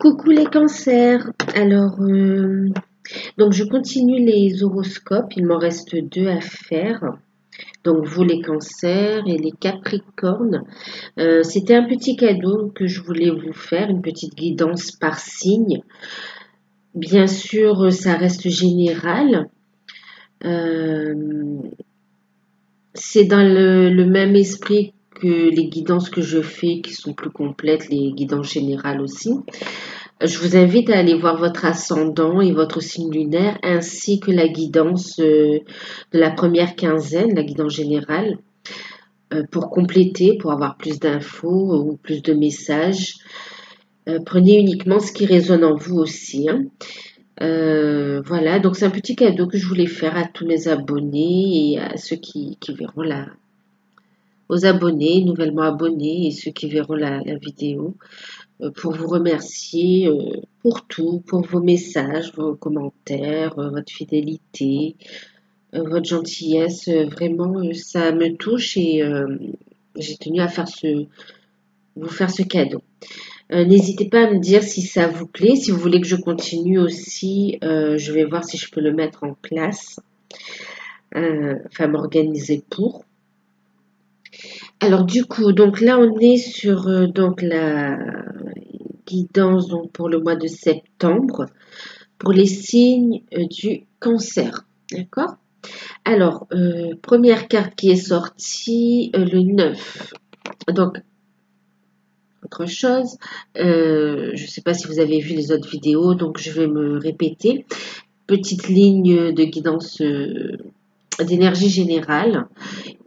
Coucou les cancers. Alors, donc je continue les horoscopes. Il m'en reste 2 à faire. Donc vous les cancers et les capricornes. C'était un petit cadeau que je voulais vous faire, une petite guidance par signe. Bien sûr, ça reste général. Euh, c'est dans le même esprit que les guidances que je fais, qui sont plus complètes, les guidances générales aussi. Je vous invite à aller voir votre ascendant et votre signe lunaire, ainsi que la guidance de la première quinzaine, la guidance générale, pour compléter, pour avoir plus d'infos ou plus de messages. Prenez uniquement ce qui résonne en vous aussi, hein. Voilà, donc c'est un petit cadeau que je voulais faire à tous mes abonnés et à ceux qui verront aux abonnés, nouvellement abonnés et ceux qui verront la vidéo. Pour vous remercier pour tout, pour vos messages, vos commentaires, votre fidélité, votre gentillesse. Vraiment, ça me touche et j'ai tenu à vous faire ce cadeau. N'hésitez pas à me dire si ça vous plaît. Si vous voulez que je continue aussi, je vais voir si je peux le mettre en place. Enfin, m'organiser pour. Alors du coup, donc là on est sur donc la guidance donc, pour le mois de septembre pour les signes du cancer. D'accord? Alors, première carte qui est sortie, le 9. Donc, autre chose, je ne sais pas si vous avez vu les autres vidéos, donc je vais me répéter. Petite ligne de guidance d'énergie générale,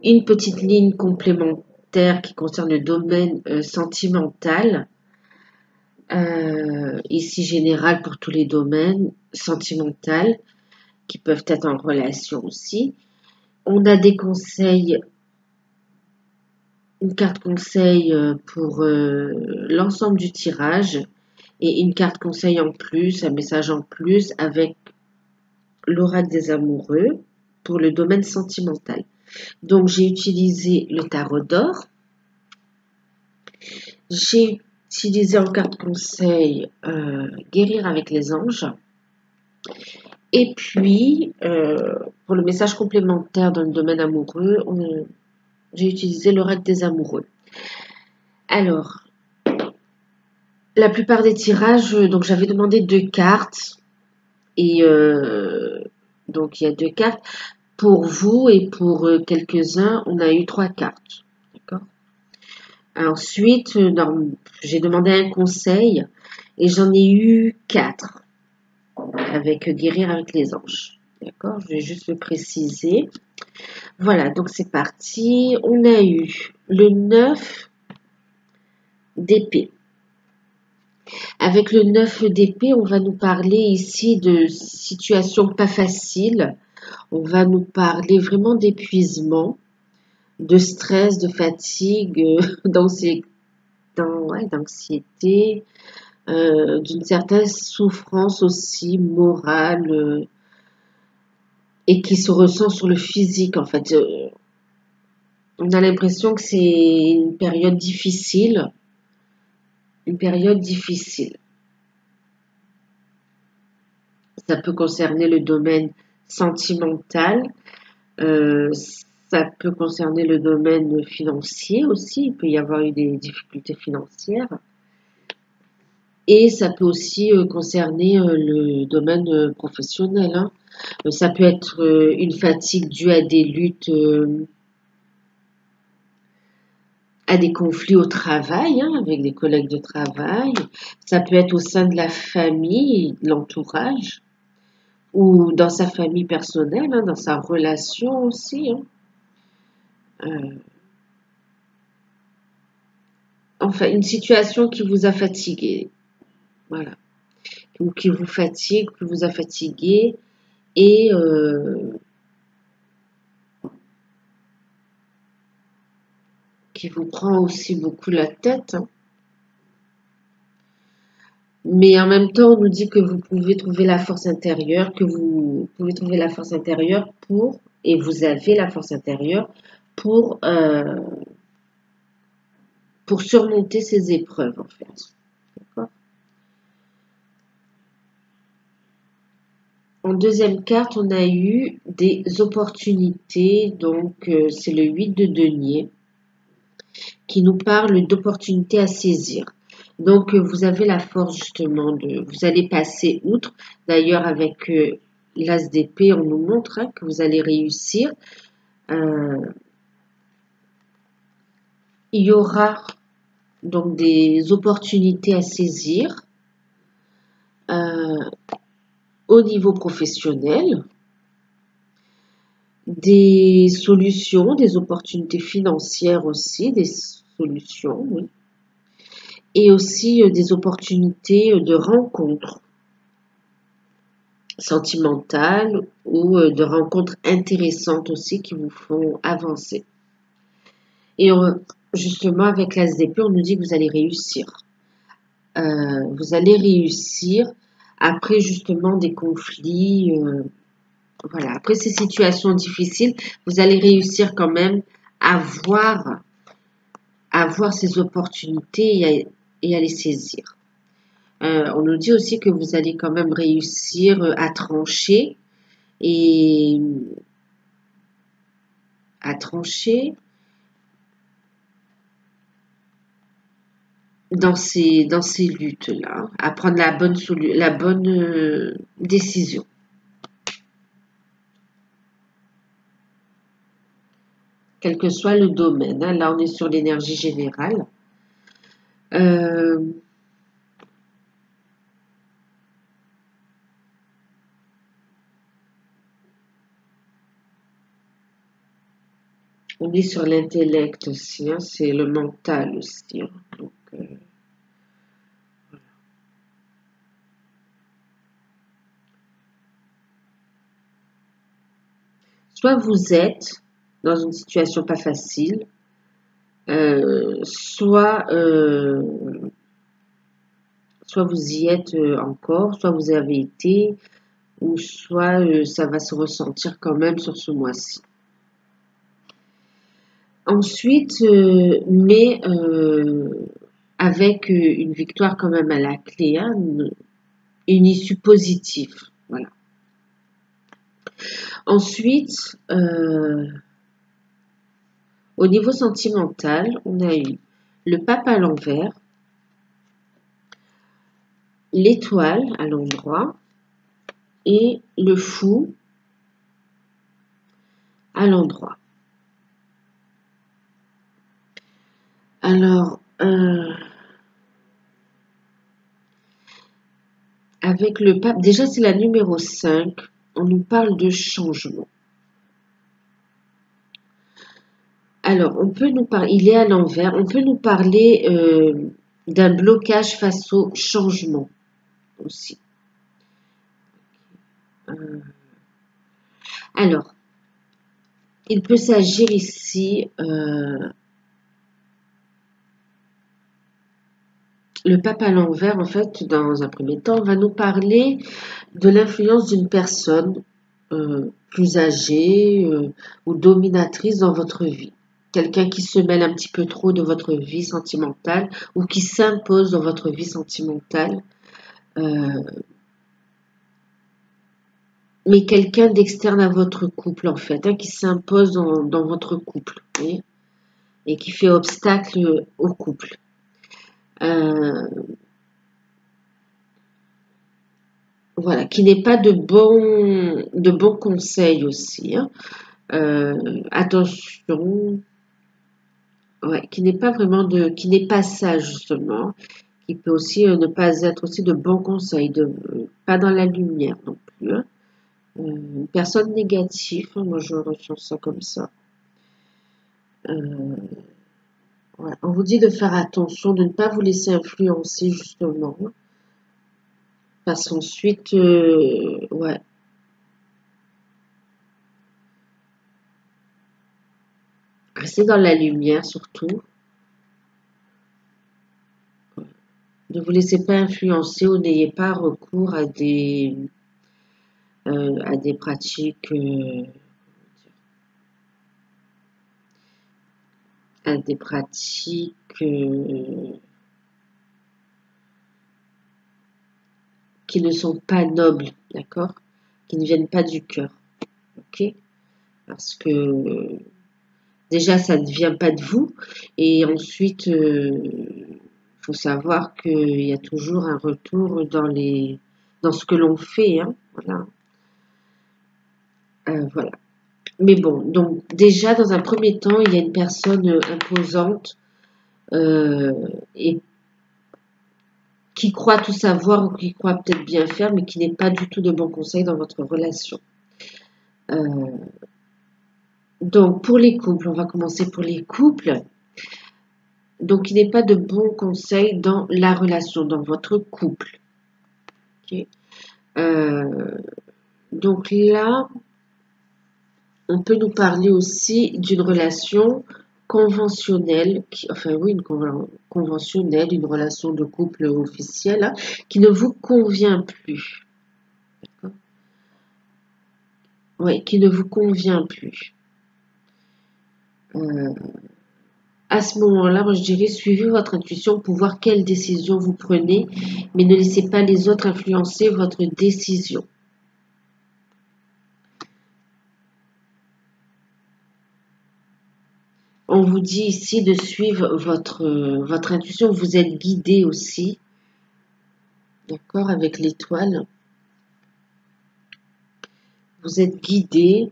une petite ligne complémentaire qui concerne le domaine sentimental, ici général pour tous les domaines, sentimental, qui peuvent être en relation aussi. On a des conseils, une carte conseil pour l'ensemble du tirage et une carte conseil en plus, un message en plus avec l'oracle des amoureux pour le domaine sentimental. Donc j'ai utilisé le tarot d'or. J'ai utilisé en carte conseil guérir avec les anges. Et puis, pour le message complémentaire dans le domaine amoureux, j'ai utilisé l'oracle des amoureux. Alors, la plupart des tirages, donc j'avais demandé 2 cartes. Et donc, il y a 2 cartes. Pour vous et pour quelques-uns, on a eu 3 cartes. D'accord? Ensuite, j'ai demandé un conseil et j'en ai eu 4 avec guérir avec les anges. D'accord? Je vais juste le préciser. Voilà, donc c'est parti. On a eu le 9 d'épée. Avec le 9 d'épée, on va nous parler ici de situations pas faciles. On va nous parler vraiment d'épuisement, de stress, de fatigue, d'anxiété, d'une certaine souffrance aussi morale et qui se ressent sur le physique en fait. On a l'impression que c'est une période difficile. Une période difficile. Ça peut concerner le domaine sentimental, ça peut concerner le domaine financier aussi, il peut y avoir eu des difficultés financières. Et ça peut aussi concerner le domaine professionnel, hein. Ça peut être une fatigue due à des luttes, à des conflits au travail, hein, avec des collègues de travail. Ça peut être au sein de la famille, de l'entourage, ou dans sa famille personnelle, hein, dans sa relation aussi, hein. Enfin, une situation qui vous a fatigué, voilà, ou qui vous fatigue, qui vous a fatigué, et qui vous prend aussi beaucoup la tête, hein. Mais en même temps, on nous dit que vous pouvez trouver la force intérieure, que vous pouvez trouver la force intérieure pour, et vous avez la force intérieure pour, pour surmonter ces épreuves, en fait. D'accord? En deuxième carte, on a eu des opportunités. Donc, c'est le 8 de denier qui nous parle d'opportunités à saisir. Donc, vous avez la force justement vous allez passer outre. D'ailleurs, avec l'as d'épée, on nous montre que vous allez réussir. Il y aura donc des opportunités à saisir au niveau professionnel, des solutions, des opportunités financières aussi, des solutions, oui. Et aussi des opportunités de rencontres sentimentales ou de rencontres intéressantes aussi qui vous font avancer. Et justement, avec l'as d'épée, on nous dit que vous allez réussir. Vous allez réussir après justement des conflits. Voilà, après ces situations difficiles, vous allez réussir quand même à voir ces opportunités et à les saisir. On nous dit aussi que vous allez quand même réussir à trancher et dans ces luttes-là, à prendre la bonne décision. Quel que soit le domaine. Hein. Là, on est sur l'énergie générale. On est sur l'intellect aussi, hein, c'est le mental aussi. Hein. Donc, voilà. Soit vous êtes dans une situation pas facile, soit vous y êtes encore, soit vous avez été, ou soit ça va se ressentir quand même sur ce mois-ci. Ensuite, mais avec une victoire quand même à la clé, hein, une issue positive. Voilà. Ensuite, au niveau sentimental, on a eu le pape à l'envers, l'étoile à l'endroit et le fou à l'endroit. Alors, avec le pape, déjà c'est la numéro 5, on nous parle de changement. Alors, on peut nous parler, il est à l'envers, on peut nous parler d'un blocage face au changement aussi. Alors, il peut s'agir ici, le pape à l'envers, en fait, dans un premier temps, va nous parler de l'influence d'une personne plus âgée ou dominatrice dans votre vie. Quelqu'un qui se mêle un petit peu trop de votre vie sentimentale ou qui s'impose dans votre vie sentimentale. Mais quelqu'un d'externe à votre couple, en fait, hein, qui s'impose dans votre couple, voyez, et qui fait obstacle au couple. Voilà, qui n'est pas de bons conseils aussi. Hein. Attention, ouais, qui n'est pas vraiment qui n'est pas ça justement, qui peut aussi ne pas être aussi de bons conseils, pas dans la lumière non plus. Hein. Une personne négative, hein, moi je ressens ça comme ça. Voilà. On vous dit de faire attention, de ne pas vous laisser influencer justement. Parce qu'ensuite, ouais. Restez dans la lumière surtout. Ne vous laissez pas influencer ou n'ayez pas recours à des pratiques, qui ne sont pas nobles, d'accord? qui ne viennent pas du cœur. Ok? Parce que déjà, ça ne vient pas de vous. Et ensuite, faut savoir qu'il y a toujours un retour dans ce que l'on fait. Hein, voilà. Voilà. Mais bon, donc déjà, dans un premier temps, il y a une personne imposante et qui croit tout savoir ou qui croit peut-être bien faire, mais qui n'est pas du tout de bons conseils dans votre relation. Donc, pour les couples, on va commencer pour les couples. Donc, il n'est pas de bons conseils dans la relation, dans votre couple. Okay. Donc là, on peut nous parler aussi d'une relation conventionnelle, conventionnelle, une relation de couple officielle, hein, qui ne vous convient plus. Oui, qui ne vous convient plus. À ce moment-là, moi je dirais, suivez votre intuition pour voir quelle décision vous prenez, mais ne laissez pas les autres influencer votre décision. On vous dit ici de suivre votre intuition. Vous êtes guidé aussi, d'accord, avec l'étoile. Vous êtes guidé.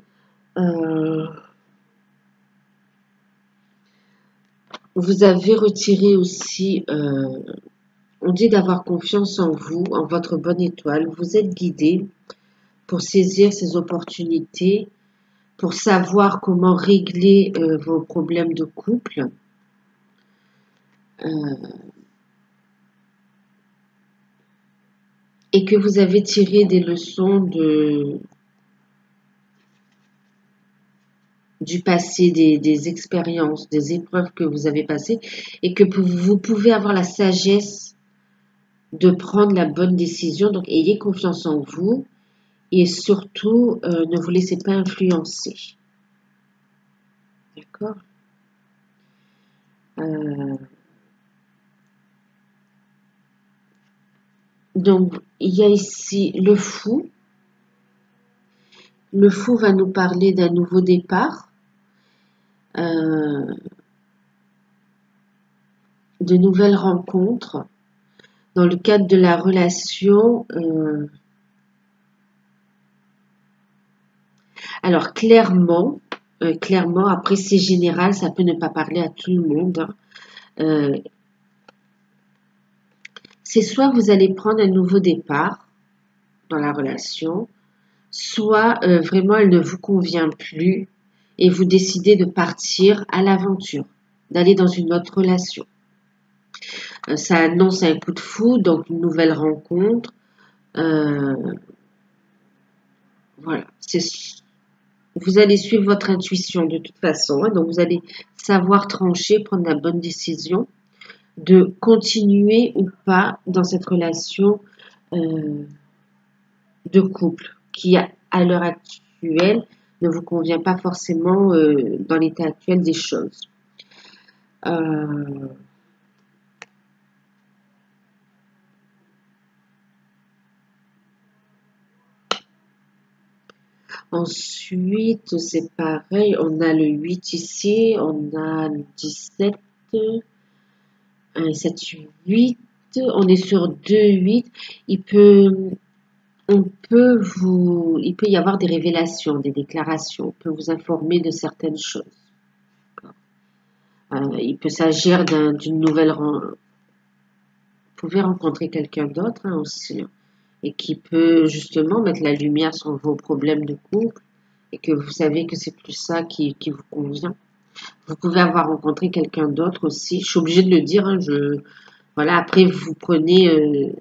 Vous avez retiré aussi, on dit d'avoir confiance en vous, en votre bonne étoile. Vous êtes guidé pour saisir ces opportunités, pour savoir comment régler vos problèmes de couple. Et que vous avez tiré des leçons du passé, des expériences, des épreuves que vous avez passées, et que vous pouvez avoir la sagesse de prendre la bonne décision. Donc, ayez confiance en vous et surtout, ne vous laissez pas influencer. D'accord? Donc, il y a ici le fou. Le fou va nous parler d'un nouveau départ, de nouvelles rencontres. Dans le cadre de la relation, alors clairement, après c'est général, ça peut ne pas parler à tout le monde. Hein. C'est soit vous allez prendre un nouveau départ dans la relation, soit vraiment elle ne vous convient plus et vous décidez de partir à l'aventure, d'aller dans une autre relation. Ça annonce un coup de fou, donc une nouvelle rencontre. Voilà, vous allez suivre votre intuition de toute façon, hein, donc vous allez savoir trancher, prendre la bonne décision de continuer ou pas dans cette relation de couple qui, à l'heure actuelle, ne vous convient pas forcément dans l'état actuel des choses. Ensuite, c'est pareil, on a le 8 ici, on a le 17, 1, 7, 8, on est sur 2, 8. Il peut y avoir des révélations, des déclarations, on peut vous informer de certaines choses. Il peut s'agir d'une nouvelle rencontre. Vous pouvez rencontrer quelqu'un d'autre hein, aussi, hein, et qui peut justement mettre la lumière sur vos problèmes de couple et que vous savez que c'est plus ça qui vous convient. Vous pouvez avoir rencontré quelqu'un d'autre aussi. Je suis obligée de le dire. Hein, voilà, après, vous prenez...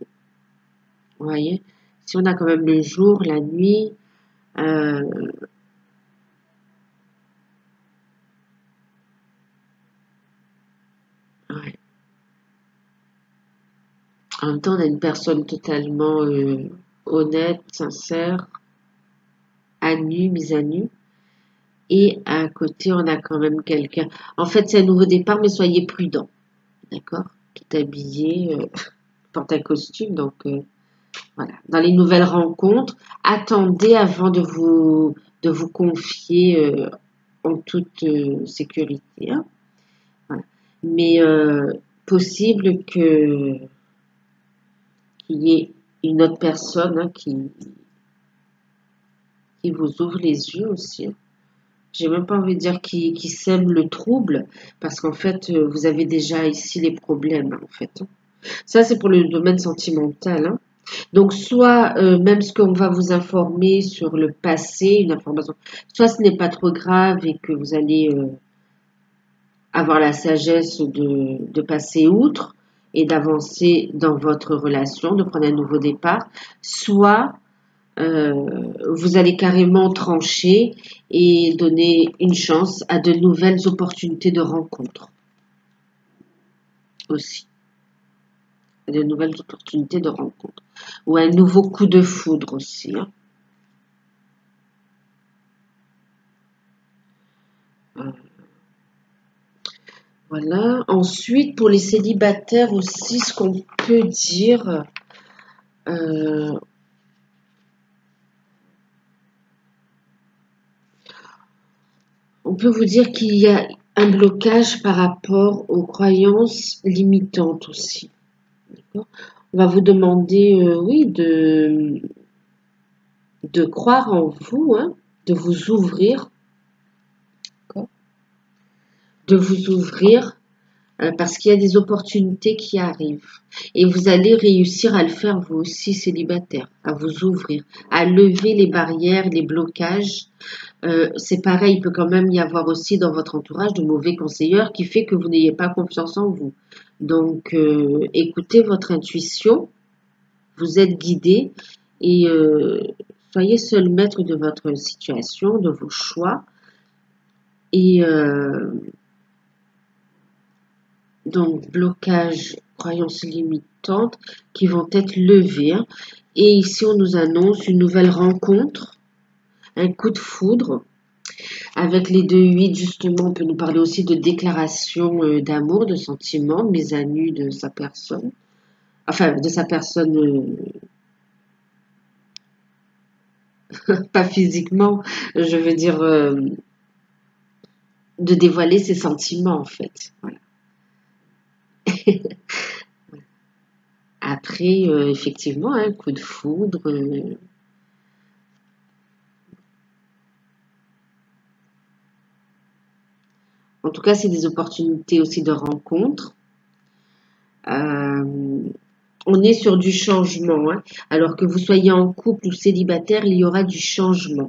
vous voyez, si on a quand même le jour, la nuit... ouais. En même temps, on a une personne totalement honnête, sincère, mise à nu. Et à côté, on a quand même quelqu'un. En fait, c'est un nouveau départ, mais soyez prudent. D'accord? Tout habillé, porte un costume, donc Voilà. Dans les nouvelles rencontres, attendez avant de vous confier en toute sécurité. Hein. Voilà. Mais possible qu'il y ait une autre personne hein, qui vous ouvre les yeux aussi. Hein. J'ai même pas envie de dire qui sème le trouble, parce qu'en fait, vous avez déjà ici les problèmes, en fait. Hein. Ça, c'est pour le domaine sentimental. Hein. Donc, soit même ce qu'on va vous informer sur le passé, une information, soit ce n'est pas trop grave et que vous allez avoir la sagesse de passer outre et d'avancer dans votre relation, de prendre un nouveau départ, soit vous allez carrément trancher et donner une chance à de nouvelles opportunités de rencontre aussi, à de nouvelles opportunités de rencontre ou un nouveau coup de foudre aussi. Hein. Voilà. Ensuite, pour les célibataires aussi, ce qu'on peut dire, euh, on peut vous dire qu'il y a un blocage par rapport aux croyances limitantes aussi. On va vous demander, oui, de croire en vous, hein, de vous ouvrir, de vous ouvrir parce qu'il y a des opportunités qui arrivent. Et vous allez réussir à le faire vous aussi célibataire, à vous ouvrir, à lever les barrières, les blocages. C'est pareil, il peut quand même y avoir aussi dans votre entourage de mauvais conseillers qui fait que vous n'ayez pas confiance en vous. Donc, écoutez votre intuition, vous êtes guidé et soyez seul maître de votre situation, de vos choix. Et donc, blocage, croyances limitantes qui vont être levées. Hein. Et ici, on nous annonce une nouvelle rencontre, un coup de foudre. Avec les 2-8, justement, on peut nous parler aussi de déclaration d'amour, de sentiments, mise à nu de sa personne. Enfin, de sa personne, pas physiquement, je veux dire, de dévoiler ses sentiments, en fait. Voilà. Après, effectivement, un coup de foudre. En tout cas, c'est des opportunités aussi de rencontre. On est sur du changement. Hein. Alors que vous soyez en couple ou célibataire, il y aura du changement.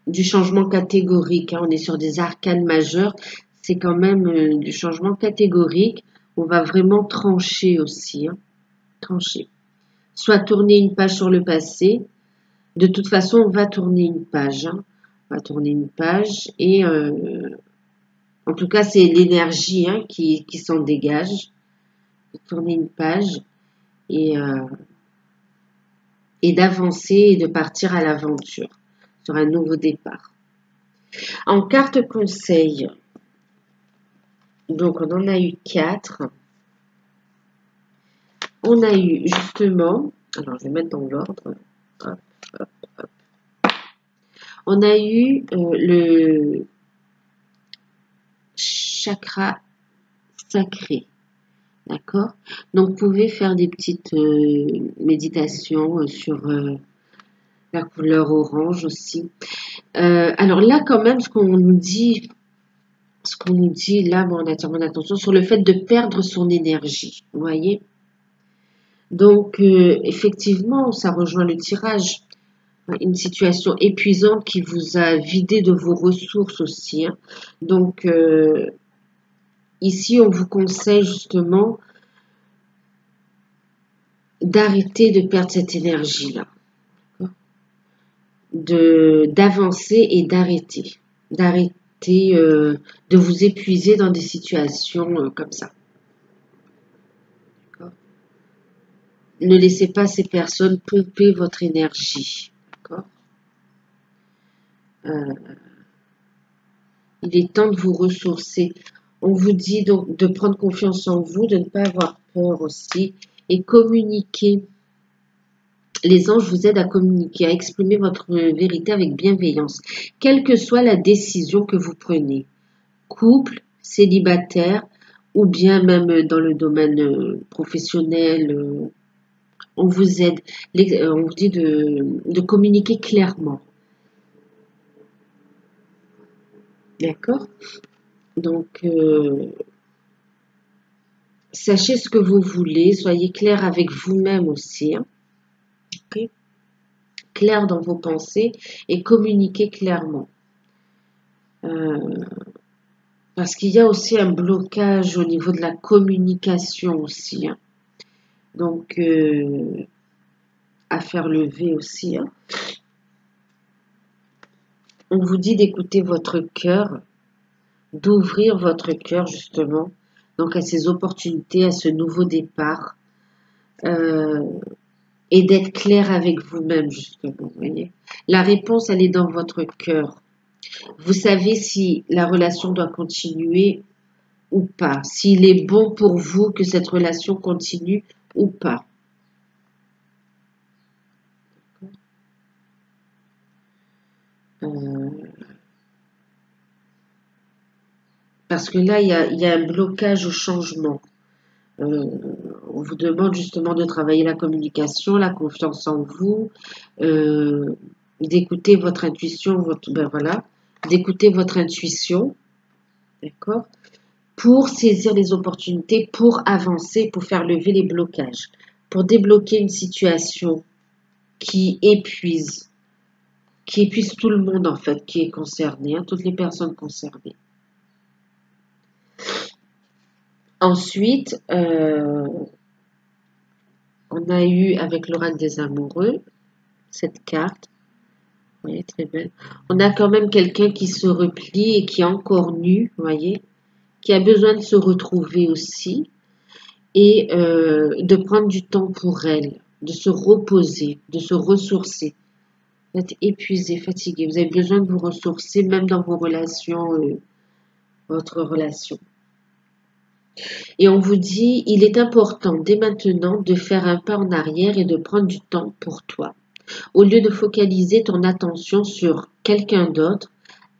Du changement catégorique. Hein. On est sur des arcanes majeures. C'est quand même du changement catégorique. On va vraiment trancher aussi. Hein. Trancher. Soit tourner une page sur le passé. De toute façon, on va tourner une page. Hein. On va tourner une page. Et en tout cas, c'est l'énergie hein, qui s'en dégage. Tourner une page. Et d'avancer et de partir à l'aventure sur un nouveau départ. En carte conseil, donc on en a eu 4. On a eu justement, alors je vais mettre dans l'ordre, hop, hop, hop. On a eu le chakra sacré. D'accord? Donc, vous pouvez faire des petites méditations sur la couleur orange aussi. Alors là, quand même, ce qu'on nous dit là, on attire mon attention sur le fait de perdre son énergie. Vous voyez? Donc, effectivement, ça rejoint le tirage. Une situation épuisante qui vous a vidé de vos ressources aussi. Hein. Donc, ici, on vous conseille justement d'arrêter de perdre cette énergie-là. D'avancer et d'arrêter. D'arrêter de vous épuiser dans des situations comme ça. Ne laissez pas ces personnes pomper votre énergie. D'accord? Il est temps de vous ressourcer. On vous dit donc de prendre confiance en vous, de ne pas avoir peur aussi et communiquer. Les anges vous aident à communiquer, à exprimer votre vérité avec bienveillance, quelle que soit la décision que vous prenez. Couple, célibataire, ou bien même dans le domaine professionnel, on vous aide, on vous dit de communiquer clairement. D'accord? Donc, sachez ce que vous voulez, soyez clair avec vous-même aussi. Hein, okay? Clair dans vos pensées et communiquez clairement. Parce qu'il y a aussi un blocage au niveau de la communication aussi. Hein. Donc, à faire lever aussi. Hein. On vous dit d'écouter votre cœur, d'ouvrir votre cœur justement, donc à ces opportunités, à ce nouveau départ, et d'être clair avec vous-même justement. Voyez, la réponse, elle est dans votre cœur. Vous savez si la relation doit continuer ou pas, s'il est bon pour vous que cette relation continue ou pas. Parce que là, il y a un blocage au changement. On vous demande justement de travailler la communication, la confiance en vous, d'écouter votre intuition, d'écouter votre intuition, d'accord, pour saisir les opportunités, pour avancer, pour faire lever les blocages, pour débloquer une situation qui épuise tout le monde en fait, qui est concerné, hein, toutes les personnes concernées. Ensuite, on a eu avec l'oracle des amoureux cette carte. Vous voyez, très belle. On a quand même quelqu'un qui se replie et qui est encore nu, vous voyez, qui a besoin de se retrouver aussi et de prendre du temps pour elle, de se reposer, de se ressourcer. Vous êtes épuisé, fatigué. Vous avez besoin de vous ressourcer, même dans vos relations, votre relation. Et on vous dit, il est important dès maintenant de faire un pas en arrière et de prendre du temps pour toi. Au lieu de focaliser ton attention sur quelqu'un d'autre,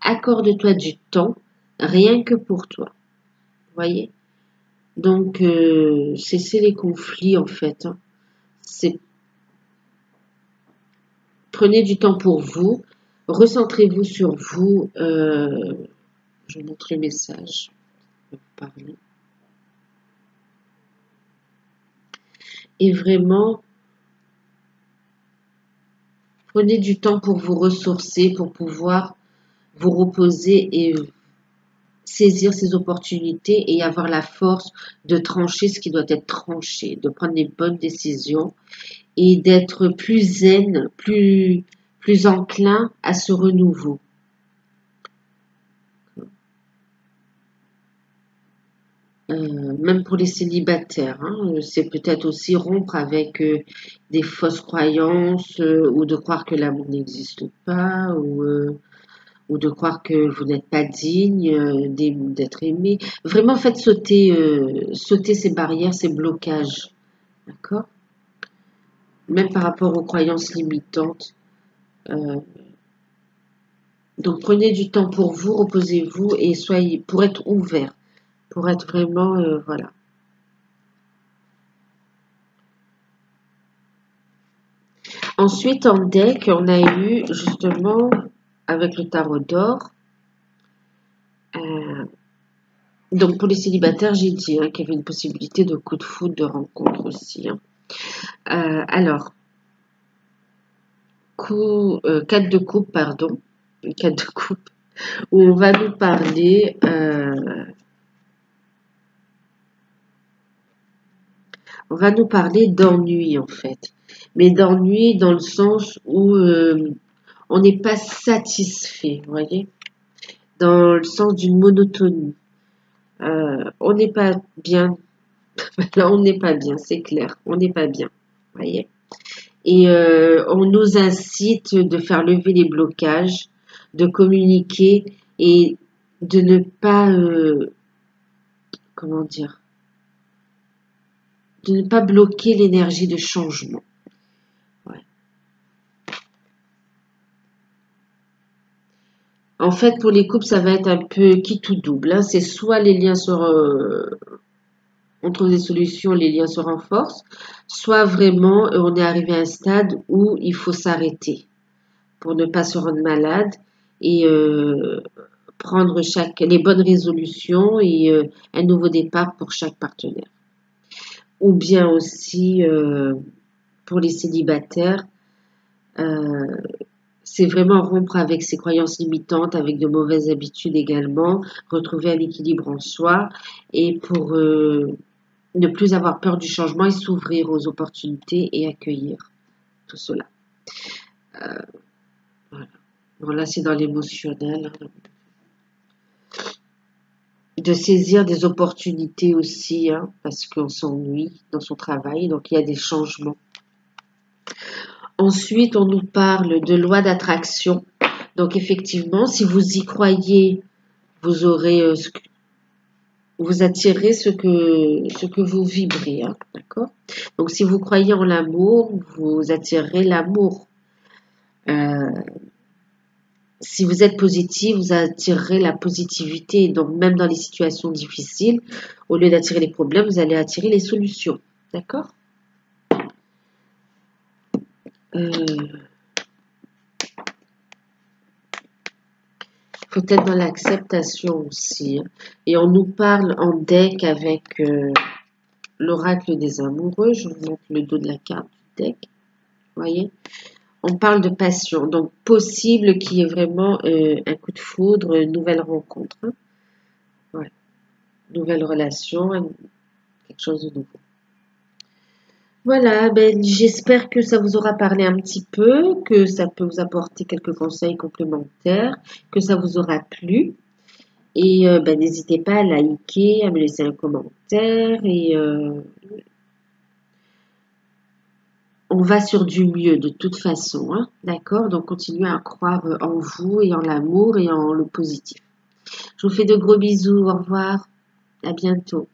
accorde-toi du temps rien que pour toi. Vous voyez? Donc, cessez les conflits en fait. Hein. Prenez du temps pour vous, recentrez-vous sur vous. Je vous montre le message. Je vais vous parler. Et vraiment, prenez du temps pour vous ressourcer, pour pouvoir vous reposer et saisir ces opportunités et avoir la force de trancher ce qui doit être tranché, de prendre les bonnes décisions et d'être plus zen, plus enclin à ce renouveau. Même pour les célibataires, hein, c'est peut-être aussi rompre avec des fausses croyances ou de croire que l'amour n'existe pas ou de croire que vous n'êtes pas digne d'être aimé. Vraiment, faites sauter ces barrières, ces blocages, d'accord? Même par rapport aux croyances limitantes. Donc, prenez du temps pour vous, reposez-vous et soyez pour être ouvert, pour être vraiment, voilà. Ensuite, en deck, on a eu justement, avec le tarot d'or, donc pour les célibataires, j'ai dit hein, qu'il y avait une possibilité de coup de foudre, de rencontre aussi. Hein. Alors, 4 de coupe, pardon, 4 de coupe, où on va nous parler... on va nous parler d'ennui en fait, mais d'ennui dans le sens où on n'est pas satisfait, vous voyez, dans le sens d'une monotonie. On n'est pas bien, là on n'est pas bien, c'est clair, on n'est pas bien, vous voyez. Et on nous incite de faire lever les blocages, de communiquer et de ne pas, comment dire, de ne pas bloquer l'énergie de changement. Ouais. En fait, pour les couples, ça va être un peu qui tout double, hein. C'est soit les liens on trouve des solutions, les liens se renforcent, soit vraiment on est arrivé à un stade où il faut s'arrêter pour ne pas se rendre malade et prendre les bonnes résolutions et un nouveau départ pour chaque partenaire. Ou bien aussi pour les célibataires, euh, c'est vraiment rompre avec ses croyances limitantes, avec de mauvaises habitudes également, retrouver un équilibre en soi et pour ne plus avoir peur du changement et s'ouvrir aux opportunités et accueillir tout cela. Voilà. Bon, là, c'est dans l'émotionnel, hein. De saisir des opportunités aussi, hein, parce qu'on s'ennuie dans son travail, donc il y a des changements. Ensuite, on nous parle de loi d'attraction. Donc effectivement, si vous y croyez, vous aurez vous attirez ce que vous vibrez, hein, d'accord? Donc si vous croyez en l'amour, vous attirerez l'amour. Si vous êtes positif, vous attirerez la positivité. Donc même dans les situations difficiles, au lieu d'attirer les problèmes, vous allez attirer les solutions, d'accord? Faut être dans l'acceptation aussi, hein. Et on nous parle en deck avec l'oracle des amoureux. Je vous montre le dos de la carte du deck. Vous voyez? On parle de passion. Donc, possible qu'il y ait vraiment un coup de foudre, une nouvelle rencontre, hein. Voilà. Nouvelle relation, quelque chose de nouveau. Voilà, ben, j'espère que ça vous aura parlé un petit peu, que ça peut vous apporter quelques conseils complémentaires, que ça vous aura plu. Et ben, n'hésitez pas à liker, à me laisser un commentaire. Et on va sur du mieux de toute façon, hein, d'accord? Donc continuez à croire en vous et en l'amour et en le positif. Je vous fais de gros bisous. Au revoir. À bientôt.